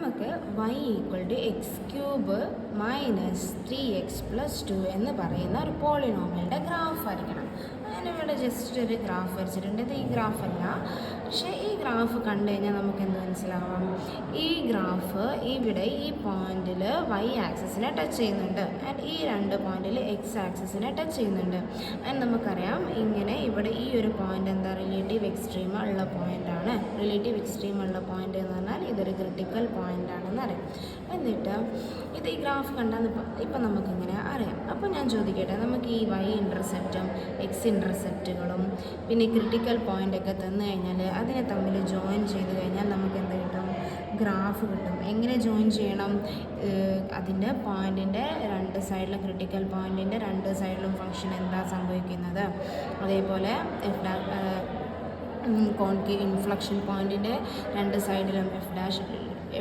നമുക്ക് y (x³ - 3x + 2 എന്ന് പറയുന്ന ഒരു പോളിനോമിയലിൻ്റെ ഗ്രാഫ് വരയ്ക്കണം. ഞാനിവിടെ ജസ്റ്റ് ഒരു ഗ്രാഫ് വരച്ചിട്ടുണ്ട്. ഇത് ഈ ഗ്രാഫല്ല, പക്ഷേ ഈ ഗ്രാഫ് കണ്ടു കഴിഞ്ഞാൽ നമുക്ക് എന്ത് മനസ്സിലാവാം? ഈ ഗ്രാഫ് ഇവിടെ ഈ പോയിന്റിൽ y ആക്സിസിനെ ടച്ച് ചെയ്യുന്നുണ്ട് ആൻഡ് ഈ രണ്ട് പോയിന്റിൽ x ആക്സിസിനെ ടച്ച് ചെയ്യുന്നുണ്ട്. ആൻഡ് നമുക്കറിയാം ഇങ്ങനെ ഇവിടെ ഈ ഒരു പോയിന്റ് എന്താ റിലേറ്റീവ് എക്സ്ട്രീം ഉള്ള പോയിൻ്റാണ്. റിലേറ്റീവ് എക്സ്ട്രീം ഉള്ള പോയിന്റ് എന്ന് പറഞ്ഞാൽ ഇതൊരു ക്രിട്ടിക്കൽ പോയിന്റ് ആണെന്ന് അറിയാം. എന്നിട്ട് ഇത് ഈ ഗ്രാഫ് കണ്ടാൽ ഇപ്പം നമുക്കിങ്ങനെ അറിയാം. അപ്പോൾ ഞാൻ ചോദിക്കട്ടെ, നമുക്ക് ഈ y ഇൻ്റർസെപ്റ്റും എക്സ് ഇൻ്റർസെപ്റ്റുകളും പിന്നെ ക്രിട്ടിക്കൽ പോയിൻ്റൊക്കെ തന്നു കഴിഞ്ഞാൽ അതിനെ തമ്മിൽ ജോയിൻ ചെയ്ത് കഴിഞ്ഞാൽ നമുക്ക് എന്ത് കിട്ടും? ഗ്രാഫ് കിട്ടും. എങ്ങനെ ജോയിൻ ചെയ്യണം? അതിൻ്റെ പോയിൻറ്റിൻ്റെ രണ്ട് സൈഡിലും ക്രിട്ടിക്കൽ പോയിൻറ്റിൻ്റെ രണ്ട് സൈഡിലും ഫംഗ്ഷൻ എന്താ സംഭവിക്കുന്നത്, അതേപോലെ കോൺകേവ് ഇൻഫ്ലക്ഷൻ പോയിൻറ്റിൻ്റെ രണ്ട് സൈഡിലും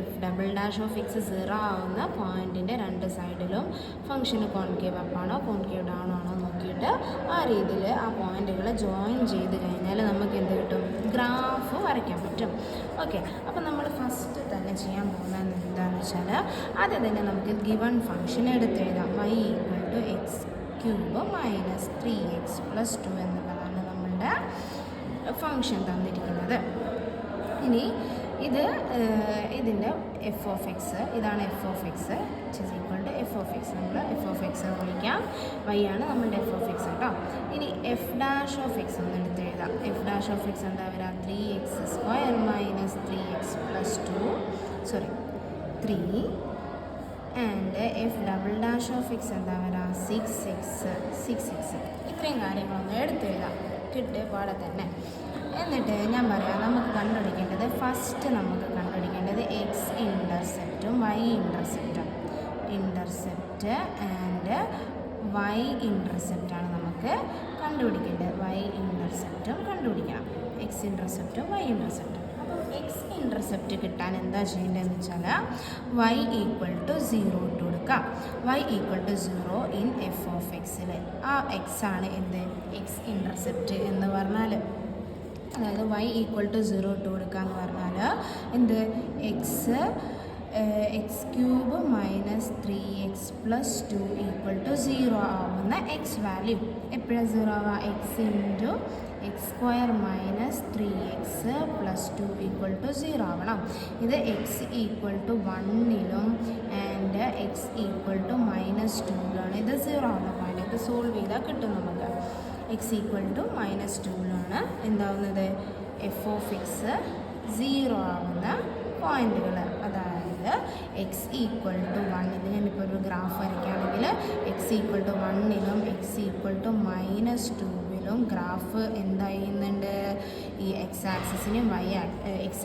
f'(x) 0 ആവുന്ന പോയിൻറ്റിൻ്റെ രണ്ട് സൈഡിലും ഫംഗ്ഷന് കോൺകേവ് അപ്പാണോ കോൺകേവ് ഡൗൺ ആണോ നോക്കിയിട്ട് ആ രീതിയിൽ ആ പോയിൻറ്റുകൾ ജോയിൻ ചെയ്ത് കഴിഞ്ഞാൽ നമുക്ക് എന്ത് കിട്ടും? ഗ്രാഫ് വരയ്ക്കാൻ പറ്റും. ഓക്കെ, അപ്പോൾ നമ്മൾ ഫസ്റ്റ് തന്നെ ചെയ്യാൻ പോകുന്നത് എന്താണെന്ന് വെച്ചാൽ ആദ്യം തന്നെ നമുക്ക് given function എടുത്തെഴുതാം. y (x³ - 3x + 2 എന്നുള്ളതാണ് നമ്മളുടെ ഫംഗ്ഷൻ തന്നിരിക്കുന്നത്. ഇനി ഇതിൻ്റെ f(x) ഇതാണ് f(x) f(x) നമ്മൾ f(x) വിളിക്കാം. y ആണ് നമ്മളുടെ f(x) കേട്ടോ. ഇനി f'(x) ഒന്ന് എടുത്ത് എഴുതാം. f'(x) എന്താ വരിക? 3x² - 3x + 2 3 ആൻഡ് f'(x) എന്താ വരിക? 6x. ഇത്രയും കാര്യങ്ങളൊന്ന് എടുത്തെഴുതാം, കിട്ടിയ പാടെ തന്നെ. എന്നിട്ട് ഞാൻ പറയാം, നമുക്ക് കണ്ടുപിടിക്കേണ്ടത് ഫസ്റ്റ് എക്സ് ഇൻ്റർസെപ്റ്റും വൈ ഇൻ്റർസെപ്റ്റ് ആൻഡ് വൈ ഇൻ്റർസെപ്റ്റാണ് നമുക്ക് കണ്ടുപിടിക്കേണ്ടത്. വൈ ഇൻ്റർസെപ്റ്റും കണ്ടുപിടിക്കണം, എക്സ് ഇൻ്റർസെപ്റ്റും വൈ ഇൻ്റർസെപ്റ്റും. അപ്പം എക്സ് ഇൻ്റർസെപ്റ്റ് കിട്ടാൻ എന്താ ചെയ്യേണ്ടതെന്ന് വെച്ചാൽ y = 0 ഇട്ട് കൊടുക്കാം. y = 0 ഇൻ f(x)ൽ ആ എക്സ് ആണ് എന്ത്? എക്സ് ഇൻ്റർസെപ്റ്റ് എന്ന് പറഞ്ഞാൽ. അതായത് y = 0 ഇട്ട് കൊടുക്കുക എന്ന് പറഞ്ഞാൽ എന്ത്? x³ - 3x + 2 = 0 ആവുന്ന എക്സ് വാല്യൂ എപ്പോഴാണ് 0 ആവുക? x(x² - 3x + 2 = 0 ആവണം. ഇത് x = 1ലും ആൻഡ് x = -2ലാണ് ഇത് 0 ആവുന്ന പോയിന്റ്. ഇത് സോൾവ് ചെയ്താൽ കിട്ടും നമുക്ക്. x = -2ലാണ് എന്താവുന്നത്? f(x) 0 ആവുന്ന പോയിന്റുകൾ. അതായത് x = 1 ഇത് ഞാനിപ്പോൾ ഒരു ഗ്രാഫ് വരയ്ക്കുകയാണെങ്കിൽ x = 1ലും x = -2ലും ഗ്രാഫ് എന്താ ഈ എക്സ്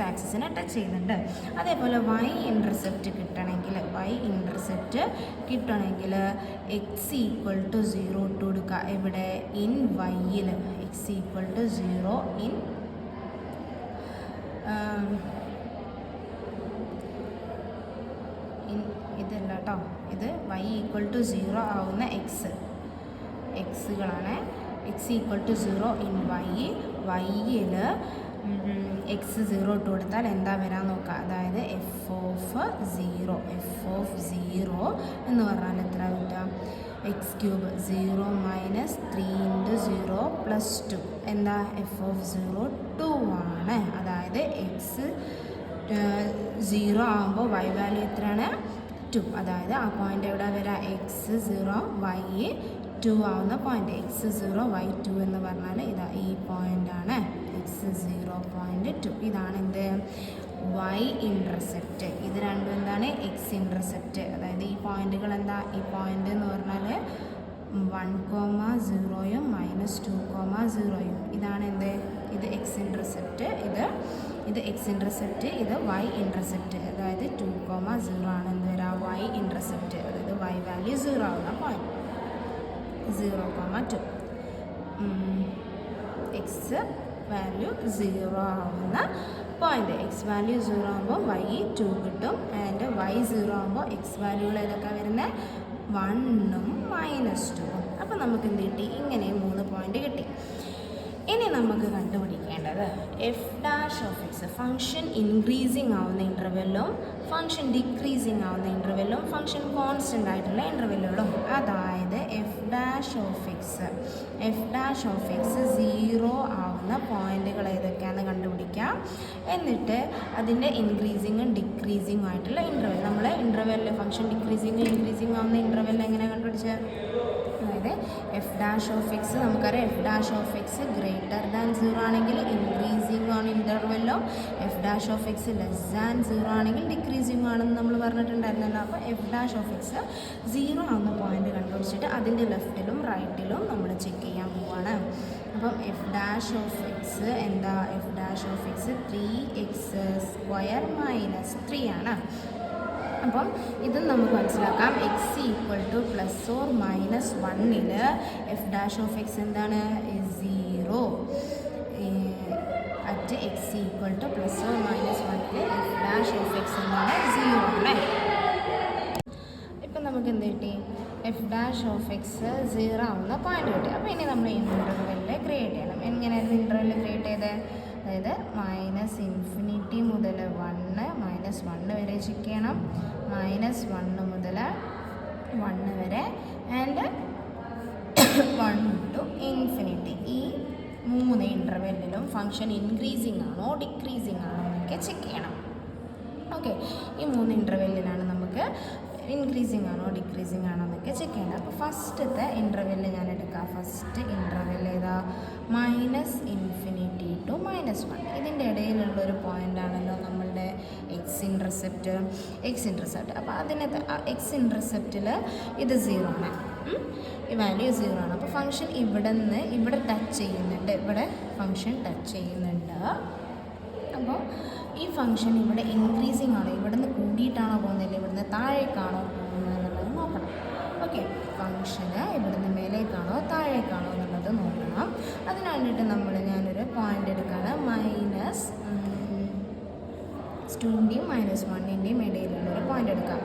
ആക്സിസിനെ ടച്ച് ചെയ്യുന്നുണ്ട്. അതേപോലെ y ഇൻ്റർസെപ്റ്റ് കിട്ടണമെങ്കിൽ x = 0 ഇട്ട് കൊടുക്കുക. ഇവിടെ ഇൻ വൈയിൽ x = 0 ഇൻ ഇതല്ല കേട്ടോ, ഇത് y = 0 ആവുന്ന എക്സുകളാണ്. x = 0 ഇൻ വൈയിൽ x 0 ഇട്ട് കൊടുത്താൽ എന്താ വരാൻ നോക്കുക. അതായത് f(0) എന്ന് പറഞ്ഞാൽ എത്ര കിട്ടുക? x³ 0 - 3 × 0 + 2 എന്താ? f(0) 2 ആണ്. അതായത് x 0 ആകുമ്പോൾ y വാല്യൂ എത്രയാണ്? 2. അതായത് ആ പോയിന്റ് എവിടെ വരാം? x0 y 2 ആവുന്ന പോയിന്റ്. x0 y 2 എന്ന് പറഞ്ഞാൽ ഇതാ ഈ പോയിൻ്റാണ് x0.2. ഇതാണ് എന്ത്? y intercept. ഇത് രണ്ടും എന്താണ്? X intercept. അതായത് ഈ പോയിന്റുകൾ എന്താ? ഈ പോയിന്റ് എന്ന് പറഞ്ഞാൽ 1,0യും -2,0യും ഇതാണ് എന്ത്? ഇത് എക്സ് ഇൻ്റർസെപ്റ്റ്. ഇത് എക്സ് ഇൻ്റർസെപ്റ്റ്, ഇത് വൈ ഇൻ്റർസെപ്റ്റ്. അതായത് 2,0 ആണ് എന്ത് വരിക? Y intercept. അതായത് വൈ വാല്യൂ 0 ആവുന്ന പോയിന്റ് 0,2. എക്സ് വാല്യൂ 0 ആവുന്ന പോയിന്റ്. എക്സ് വാല്യൂ 0 ആകുമ്പോൾ y 2 കിട്ടും ആൻഡ് y 0 ആകുമ്പോൾ എക്സ് വാല്യൂകൾ ഏതൊക്കെ വരുന്നത്? 1ഉം -2ഉം. അപ്പോൾ നമുക്ക് എന്ത് കിട്ടി? ഇങ്ങനെ 3 പോയിന്റ് കിട്ടി. ഇനി നമുക്ക് കണ്ടുപിടിക്കേണ്ടത് F dash of X function increasing ആവുന്ന ഇൻ്റർവെല്ലും ഫംഗ്ഷൻ ഡിക്രീസിങ് ആവുന്ന ഇൻ്റർവെല്ലും ഫംഗ്ഷൻ കോൺസ്റ്റൻ്റ് ആയിട്ടുള്ള ഇൻ്റർവെല്ലുകളും. അതായത് എഫ് ഡാഷ് ഓഫ് എക്സ് 0 ആവുന്ന പോയിന്റുകൾ ഏതൊക്കെയാണെന്ന് കണ്ടുപിടിക്കാം. എന്നിട്ട് അതിൻ്റെ ഇൻക്രീസിങ്ങും ഡിക്രീസിങ്ങും ആയിട്ടുള്ള ഇൻ്റർവെൽ, നമ്മൾ ഇൻ്റർവെല്ലിൽ ഫംഗ്ഷൻ ഡിക്രീസിങ് ഇൻക്രീസിങ് ആവുന്ന ഇൻ്റർവെല്ലിൽ എങ്ങനെ കണ്ടുപിടിച്ചത്? അതായത് എഫ് ഡാഷ് ഓഫ് എക്സ് നമുക്കറിയാം, F dash of X greater than 0 ആണെങ്കിൽ ഇൻക്രീസിങ് ആണ് ഇൻ്റർവെല്ലോ, F dash of X less than 0 ആണെങ്കിൽ ഡിക്രീസിങ് ആണെന്ന് നമ്മൾ പറഞ്ഞിട്ടുണ്ടായിരുന്നല്ലോ. അപ്പോൾ എഫ് ഡാഷ് ഓഫ് എക്സ് 0 ആവുന്ന പോയിന്റ് കണ്ടുപിടിച്ചിട്ട് അതിൻ്റെ ലെഫ്റ്റിലും റൈറ്റിലും നമ്മൾ ചെക്ക് ചെയ്യാൻ പോവാണ്. അപ്പം എഫ് ഡാഷ് ഓഫ് എക്സ് എന്താ? F dash of x 3x² - 3 ആണ്. അപ്പം ഇത് നമുക്ക് മനസ്സിലാക്കാം. X equal to +or-1 f dash of x എന്താണ്? 0. At x equal to +or-1 f dash of x എന്താണ്? 0 ആണ്. ഇപ്പം നമുക്ക് എന്ത് കിട്ടി? എഫ് ഡാഷ് ഓഫ് എക്സ് 0 ആവുന്ന പോയിന്റ് കിട്ടി. അപ്പോൾ ഇനി നമ്മൾ ഇൻ്റർവെല്ലിൽ ക്രിയേറ്റ് ചെയ്യണം. എങ്ങനെയായിരുന്നു ഇൻ്റർവെല്ലിൽ ക്രിയേറ്റ് ചെയ്തത്? അതായത് -∞ മുതൽ 1 -1 വരെ ചെക്ക് ചെയ്യണം, -1 മുതൽ 1 വരെ ആൻഡ് 1 to ∞. ഈ 3 ഇൻ്റർവെല്ലിലും ഫംഗ്ഷൻ ഇൻക്രീസിങ് ആണോ ഡിക്രീസിങ് ആണോ എന്നൊക്കെ ചെക്ക് ചെയ്യണം. ഓക്കെ, ഈ 3 ഇൻ്റർവെല്ലിലാണ് നമുക്ക് ഇൻക്രീസിങ് ആണോ ഡിക്രീസിങ് ആണോ എന്നൊക്കെ ചെക്ക് ചെയ്യണം. അപ്പോൾ ഫസ്റ്റത്തെ ഇൻ്റർവെല്ല് ഞാൻ എടുക്കാം. ഫസ്റ്റ് ഇൻ്റർവെല്ല് ഏതാ? -∞ to -1. ഇതിൻ്റെ ഇടയിലുള്ളൊരു പോയിൻ്റാണല്ലോ നമ്മളുടെ എക്സ് ഇൻ്റർസെപ്റ്റ്. അപ്പോൾ അതിനകത്ത് എക്സ് ഇൻ്റർസെപ്റ്റിൽ ഇത് 0 ആണ്, ഈ വാല്യൂ 0 ആണ്. അപ്പോൾ ഫംഗ്ഷൻ ഇവിടെ ടച്ച് ചെയ്യുന്നുണ്ട്, ഇവിടെ ഫംഗ്ഷൻ ടച്ച് ചെയ്യുന്നുണ്ട്. അപ്പോൾ ഈ ഫംഗ്ഷൻ ഇവിടെ ഇൻക്രീസിങ് ആണോ, ഇവിടെ നിന്ന് കൂടിയിട്ടാണോ പോകുന്നില്ല, ഇവിടുന്ന് താഴേക്കാണോ പോകുന്നത് എന്നുള്ളത് നോക്കണം. ഓക്കെ, ഫംഗ്ഷന് ഇവിടുന്ന് മേലേക്കാണോ താഴേക്കാണോ എന്നുള്ളത് നോക്കണം. അതിന് വേണ്ടിയിട്ട് ഞാനൊരു പോയിൻ്റ് എടുക്കുകയാണ്. -2ൻ്റെയും -1ൻ്റെയും ഇടയിലുള്ളൊരു പോയിൻ്റ് എടുക്കാം.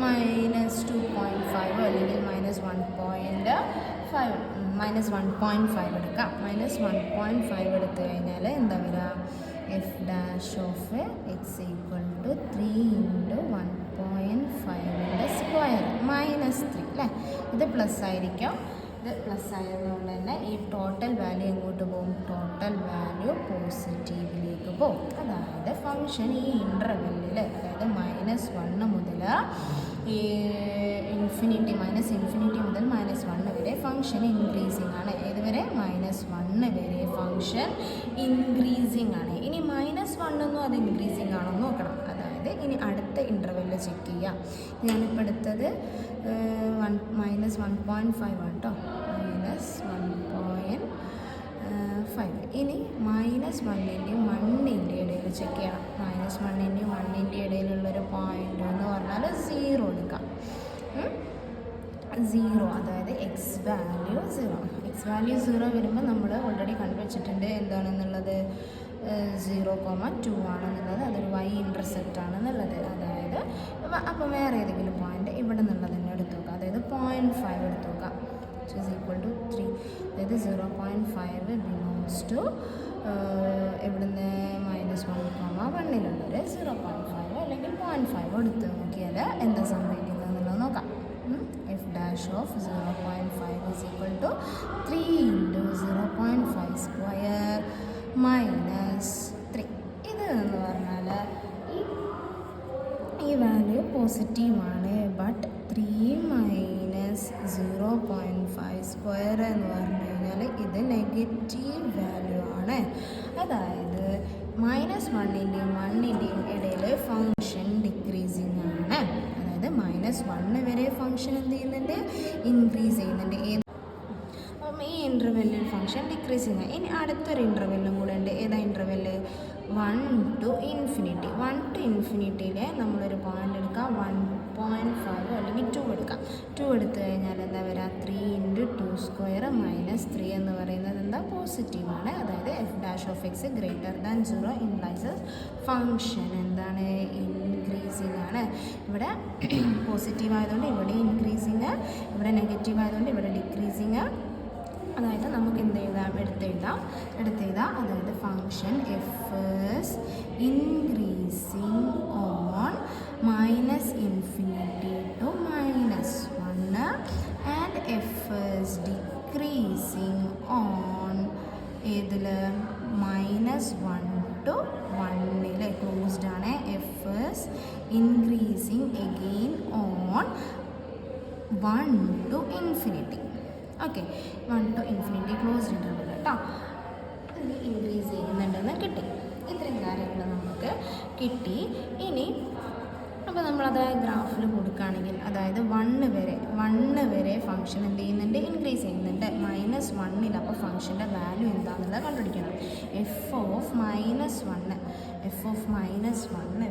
-2.5 അല്ലെങ്കിൽ -1.5 എടുക്കാം. -1.5 എടുത്തു കഴിഞ്ഞാൽ എന്താ വരിക? F dash of x equal to 3 × 1.5 square -3 അല്ലേ? ഇത് പ്ലസ് ആയിരിക്കും. ഇത് പ്ലസ് ആയതുകൊണ്ട് തന്നെ ഈ ടോട്ടൽ വാല്യൂ എങ്ങോട്ട് പോകും? ടോട്ടൽ വാല്യൂ പോസിറ്റീവിലേക്ക് പോകും. അതായത് ഫംഗ്ഷൻ ഈ ഇൻ്റർവെല്ലിൽ, അതായത് -1 മുതൽ ഇൻഫിനിറ്റി മുതൽ -1 വരെ ഫംഗ്ഷൻ ഇൻക്രീസിങ് ആണ്. ഏതുവരെ? -1 വരെ ഫംഗ്ഷൻ ഇൻക്രീസിങ് ആണ്. ഇനി -1 അത് ഇൻക്രീസിങ് ആണോ നോക്കണം. അതായത് ഇനി അടുത്ത ഇൻ്റർവെല്ലിൽ ചെക്ക് ചെയ്യാം. ഞാനിപ്പോൾ എടുത്തത് -1.5 ആണ് കേട്ടോ. -1.5. ഇനി -1ൻ്റെയും 1ൻ്റെയും ഇടയിൽ ചെക്ക് ചെയ്യണം. -1ൻ്റെയും 1ൻ്റെയും ഇടയിലുള്ളൊരു പോയിൻ്റ് എന്ന് പറഞ്ഞാൽ 0 എടുക്കാം. 0, അതായത് എക്സ് വാല്യൂ 0 വരുമ്പോൾ നമ്മൾ ഓൾറെഡി കണ്ടുവച്ചിട്ടുണ്ട് എന്താണെന്നുള്ളത്. 0,2 ആണെന്നുള്ളത്, അതൊരു y ഇൻ്റർസെപ്റ്റ് ആണെന്നുള്ളത്. അതായത് അപ്പോൾ വേറെ ഏതെങ്കിലും പോയിൻ്റ് ഇവിടെ നിന്നുള്ളത് തന്നെ എടുത്തു നോക്കാം. അതായത് 0.5 എടുത്തു നോക്കാം. which is equal to 3. അതായത് 0.5 belongs to ഇവിടുന്ന് -1,1ലുള്ളൊരു 0.5 അല്ലെങ്കിൽ 0.5 എടുത്ത് നോക്കിയാൽ എന്താ സംഭവിക്കുന്നത് എന്നുള്ളത് നോക്കാം. F dash of 0.5 is equal to 3 × 0.5 square -3. ഇത് എന്ന് പറഞ്ഞാൽ ഈ വാല്യൂ പോസിറ്റീവാണ്. ബട്ട് 3 - 0.5 സ്ക്വയർ എന്ന് പറഞ്ഞു കഴിഞ്ഞാൽ ഇത് നെഗറ്റീവ് വാല്യൂ ആണ്. അതായത് -1ൻ്റെയും 1ൻ്റെയും ഇടയിൽ ഫംഗ്ഷൻ ഡിക്രീസിങ് ആണ്. അതായത് -1 വരെ ഫംഗ്ഷൻ എന്ത് ചെയ്യുന്നുണ്ട്? ഇൻക്രീസ് ചെയ്യുന്നുണ്ട്. അപ്പം ഈ ഇൻ്റർവെല്ലിൽ ഫംഗ്ഷൻ ഡിക്രീസിങ്. ഇനി അടുത്തൊരു ഇൻ്റർവെല്ലും കൂടെ ഉണ്ട്. ഏതാ ഇൻ്റർവെല്ല്? 1 to infinity. 1 to ഇൻഫിനിറ്റിയിൽ നമ്മളൊരു പോയിൻ്റ് എടുക്കാം. 1.5 അല്ലെങ്കിൽ 2 എടുക്കാം. 2 എടുത്തു കഴിഞ്ഞാൽ എന്താ വരിക? 3 × 2² -3 എന്ന് പറയുന്നത് എന്താ? പോസിറ്റീവാണ്. അതായത് F dash of X greater than 0 implies function എന്താണ്? ഇൻക്രീസിങ് ആണ്. ഇവിടെ പോസിറ്റീവ് ആയതുകൊണ്ട് ഇവിടെ ഇൻക്രീസിങ്, ഇവിടെ നെഗറ്റീവ് ആയതുകൊണ്ട് ഇവിടെ ഡിക്രീസിങ്. അതായത് നമുക്ക് എന്ത് എഴുതാം, എടുത്തെഴുതാം. അതായത് function F is increasing on -∞ to -1 and F is decreasing on ഏതിൽ -1 to 1 ക്ലോസ്ഡ് ആണ്. F is increasing again on 1 to ∞. Okay, 1 to ∞ closed interval കേട്ടോ. ഇത് ഇൻക്രീസ് ചെയ്യുന്നുണ്ടെന്ന് കിട്ടി. ഇത്രയും കാര്യങ്ങൾ നമുക്ക് കിട്ടി. ഇനി അപ്പോൾ നമ്മളത് ഗ്രാഫിൽ കൊടുക്കുകയാണെങ്കിൽ അതായത് 1 വരെ ഫംഗ്ഷൻ എന്ത് ചെയ്യുന്നുണ്ട്, ഇൻക്രീസ് ചെയ്യുന്നുണ്ട്. -1 അപ്പോൾ ഫംഗ്ഷൻ്റെ വാല്യൂ എന്താണെന്നുള്ളത് കണ്ടുപിടിക്കണം. എഫ് ഓഫ് -1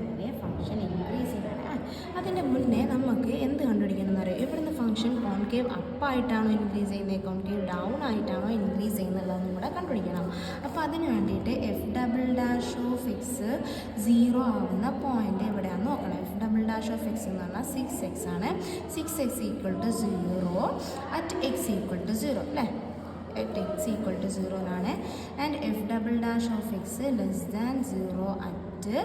വരെ ഫംഗ്ഷൻ ഇൻക്രീസ് ചെയ്യണം. അതിൻ്റെ മുന്നേ നമുക്ക് എന്ത് കണ്ടുപിടിക്കണം എന്നറിയാം. ഇവിടുന്ന് ഫംഗ്ഷൻ കോൺകേവ് അപ്പായിട്ടാണോ ഇൻക്രീസ് ചെയ്യുന്നത്, കോൺകേവ് ഡൗൺ ആയിട്ടാണോ ഇൻക്രീസ് ചെയ്യുന്നുള്ളതെന്നും കൂടെ കണ്ടുപിടിക്കണം. അപ്പോൾ അതിന് വേണ്ടിയിട്ട് f′′ 0 ആവുന്ന പോയിൻ്റ് എവിടെയാണെന്ന് നോക്കണം. f′′ എന്ന് പറഞ്ഞാൽ 6x ആണ്. 6x = 0 at x = 0 അല്ലേ, at x = 0 ആണ്. And f′′ less than 0 at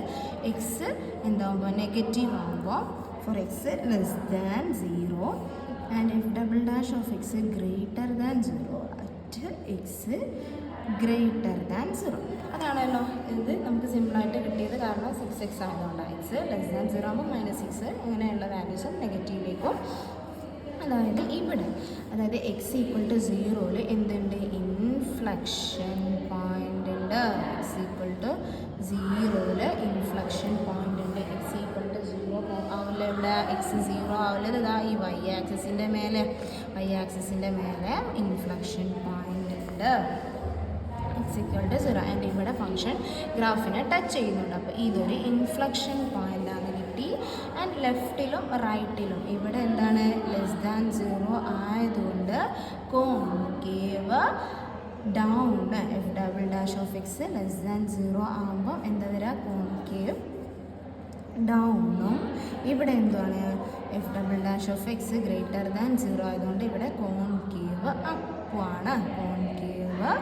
X എന്താകുമ്പോൾ നെഗറ്റീവ് ആകുമ്പോൾ for X less than 0 and f′′ greater than 0 at X greater than 0. അതാണല്ലോ ഇത് നമുക്ക് സിമ്പിളായിട്ട് കിട്ടിയത്. കാരണം 6x ആയതുകൊണ്ടാണ്. എക്സ് ലെസ് ദാൻ 0 ആകുമ്പോൾ -6 ഇങ്ങനെയുള്ള വാല്യൂസും നെഗറ്റീവിലേക്കും. അതായത് ഇവിടെ അതായത് x = 0 എന്തുണ്ട്, ഇൻഫ്ലക്ഷൻ പോയിൻ്റ് ഉണ്ട്. x = 0 ഇൻഫ്ലക്ഷൻ പോയിൻ്റ് ഉണ്ട്. x = 0 ആവില്ല. ഇവിടെ x 0 ആവില്ല. ഇതാ ഈ y ആക്സിസിൻ്റെ മേലെ ഇൻഫ്ലക്ഷൻ പോയിൻ്റ് ഉണ്ട്. x = 0 ആൻഡ് ഇവിടെ ഫംഗ്ഷൻ ഗ്രാഫിനെ ടച്ച് ചെയ്യുന്നുണ്ട്. അപ്പോൾ ഇതൊരു ഇൻഫ്ലക്ഷൻ പോയിൻ്റാണ് കിട്ടി. ആൻഡ് ലെഫ്റ്റിലും റൈറ്റിലും ഇവിടെ എന്താണ്, ലെസ് ദാൻ 0 ആയതുകൊണ്ട് concave down. f′′ less than 0 ആകുമ്പോൾ എന്താ വരിക, കോൺകേവ് ഡൗണും. ഇവിടെ എന്താണ്, f′′ ഗ്രേറ്റർ ദാൻ 0 ആയതുകൊണ്ട് ഇവിടെ കോൺകേവ് അപ്പുമാണ്. കോൺകേവ്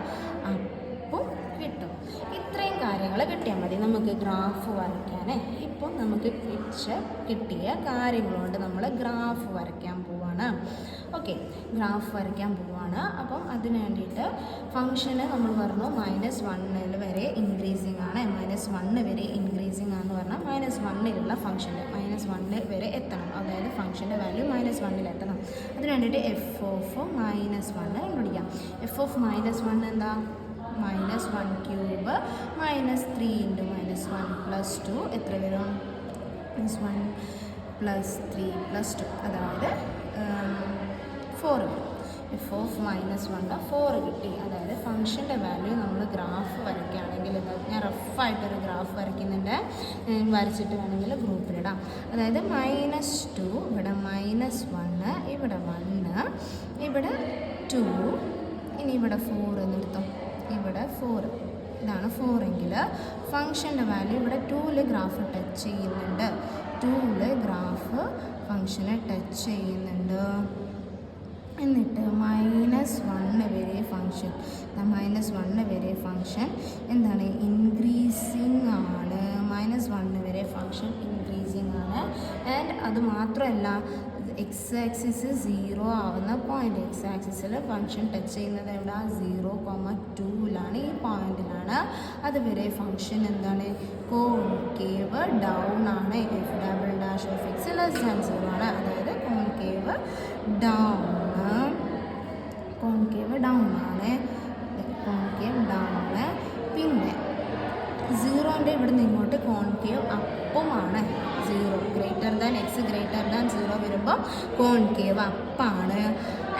അപ്പും കിട്ടും. ഇത്രയും കാര്യങ്ങൾ കിട്ടിയാൽ മതി നമുക്ക് ഗ്രാഫ് വരയ്ക്കാൻ. ഇപ്പോൾ നമുക്ക് കിട്ടിയ കാര്യങ്ങളുകൊണ്ട് നമ്മൾ ഗ്രാഫ് വരയ്ക്കാൻ പോവാണ്. ഓക്കെ, ഗ്രാഫ് വരയ്ക്കാൻ പോവാണ്. അപ്പം അതിന് വേണ്ടിയിട്ട് ഫംഗ്ഷന് നമ്മൾ പറഞ്ഞു -1 വരെ ഇൻക്രീസിങ് ആണ്. -1 വരെ ഇൻക്രീസിങ് ആണെന്ന് പറഞ്ഞാൽ -1 ഫംഗ്ഷൻ്റെ -1 വരെ എത്തണം. അതായത് ഫംഗ്ഷൻ്റെ വാല്യൂ -1 എത്തണം. അതിന് വേണ്ടിയിട്ട് എഫ് ഓഫ് -1 കണ്ടുപിടിക്കാം. എഫ് ഓഫ് -1 എന്താ, -1³ -3 × -1 + 2 എത്ര വരും, -1 + 3 + 2 അതായത് 4 വരും. എഫ് ഓഫ് -1 4 കിട്ടി. അതായത് ഫംഗ്ഷൻ്റെ വാല്യൂ നമ്മൾ ഗ്രാഫ് വരയ്ക്കുകയാണെങ്കിൽ ഞാൻ റഫായിട്ടൊരു ഗ്രാഫ് വരയ്ക്കുന്നുണ്ട്, വരച്ചിട്ട് വേണമെങ്കിൽ ഗ്രൂപ്പിലിടാം. അതായത് -2 ഇവിടെ -1 ഇവിടെ 1 ഇവിടെ 2 ഇനി ഇവിടെ 4 എന്നെടുത്തോ. ഇവിടെ 4 ഇതാണ് 4 എങ്കിൽ ഫംഗ്ഷൻ്റെ വാല്യൂ ഇവിടെ 2 ഗ്രാഫ് ടച്ച് ചെയ്യുന്നുണ്ട്. 2 ഗ്രാഫ് ഫംഗ്ഷനെ ടച്ച് ചെയ്യുന്നുണ്ട്. എന്നിട്ട് -1 വരെ ഫംഗ്ഷൻ എന്താണ്, ഇൻക്രീസിങ് ആണ്. -1 വരെ ഫംഗ്ഷൻ ഇൻക്രീസിങ് ആണ്. ആൻഡ് അത് മാത്രമല്ല എക്സ് ആക്സിസ് 0 ആവുന്ന പോയിൻ്റ്, എക്സ് ആക്സിസിൽ ഫംഗ്ഷൻ ടച്ച് ചെയ്യുന്നത് എവിടെ, 0,2 ഈ പോയിന്റിലാണ്. അതുവരെ ഫംഗ്ഷൻ എന്താണ്, കോൺകേവ് ഡൗൺ ആണ്. f′′ ലെസ് ദാൻ 0 ആണ്. അതായത് കോൺകേവ് ഡൗൺ ആണ്. പിന്നെ 0ൻ്റെ ഇവിടുന്ന് ഇങ്ങോട്ട് കോൺകേവ് അപ്പുമാണ്. 0 > x 0 വരുമ്പോൾ കോൺകേവ് അപ്പാണ്.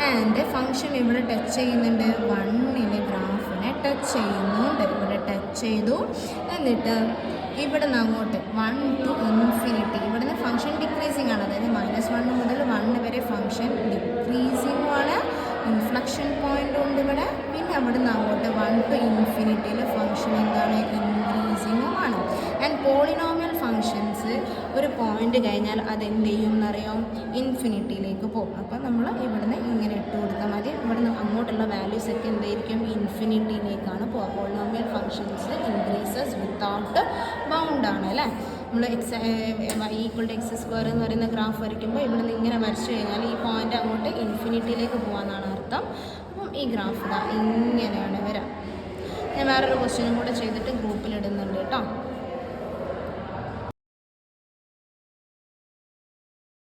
ആൻഡ് ഫംഗ്ഷൻ ഇവിടെ ടച്ച് ചെയ്യുന്നുണ്ട്, 1 ഗ്രാഫിനെ ടച്ച് ചെയ്യുന്നുണ്ട്. ഇവിടെ ടച്ച് ചെയ്തു. എന്നിട്ട് ഇവിടെ നിന്ന് അങ്ങോട്ട് 1 to ∞, ഇവിടുന്ന് ഫംഗ്ഷൻ ഡിക്രീസിങ് ആണ്. അതായത് -1 മുതൽ 1 വരെ ഫംഗ്ഷൻ ഡിക്രീസിങ്ങും ആണ്. ഇൻഫ്ലക്ഷൻ പോയിൻ്റ് ഉണ്ട് ഇവിടെ. പിന്നെ അവിടെ നിന്ന് അങ്ങോട്ട് 1 to ∞ ഫംഗ്ഷൻ എന്താണ്, ഇൻക്രീസിങ്ങും ആണ്. ആൻഡ് പോളിനോമിയൽ ഫങ്ഷൻസ് ഒരു പോയിൻ്റ് കഴിഞ്ഞാൽ അതെന്ത് ചെയ്യും എന്നറിയാം, ഇൻഫിനിറ്റിയിലേക്ക് പോകും. അപ്പോൾ നമ്മൾ ഇവിടുന്ന് ഇങ്ങനെ ഇട്ട് കൊടുത്താൽ മതി. ഇവിടുന്ന് അങ്ങോട്ടുള്ള വാല്യൂസ് ഒക്കെ എന്തായിരിക്കും, ഇൻഫിനിറ്റിയിലേക്കാണ് പോകുക. പോളിനോമിയൽ ഫങ്ഷൻസ് ഇൻക്രീസസ് വിത്തൗട്ട് ബൗണ്ടാണ് അല്ലേ. നമ്മൾ y=x² എന്ന് പറയുന്ന ഗ്രാഫ് വരയ്ക്കുമ്പോൾ ഇവിടുന്ന് ഇങ്ങനെ വരച്ചു കഴിഞ്ഞാൽ ഈ പോയിൻ്റ് അങ്ങോട്ട് ഇൻഫിനിറ്റിയിലേക്ക് പോകാമെന്നാണ് അർത്ഥം. അപ്പം ഈ ഗ്രാഫ് ഇങ്ങനെയാണ് വരാം. ഞാൻ വേറൊരു ക്വസ്റ്റ്യനും കൂടെ ചെയ്തിട്ട് ഗ്രൂപ്പിലിടുന്നുണ്ട് കേട്ടോ.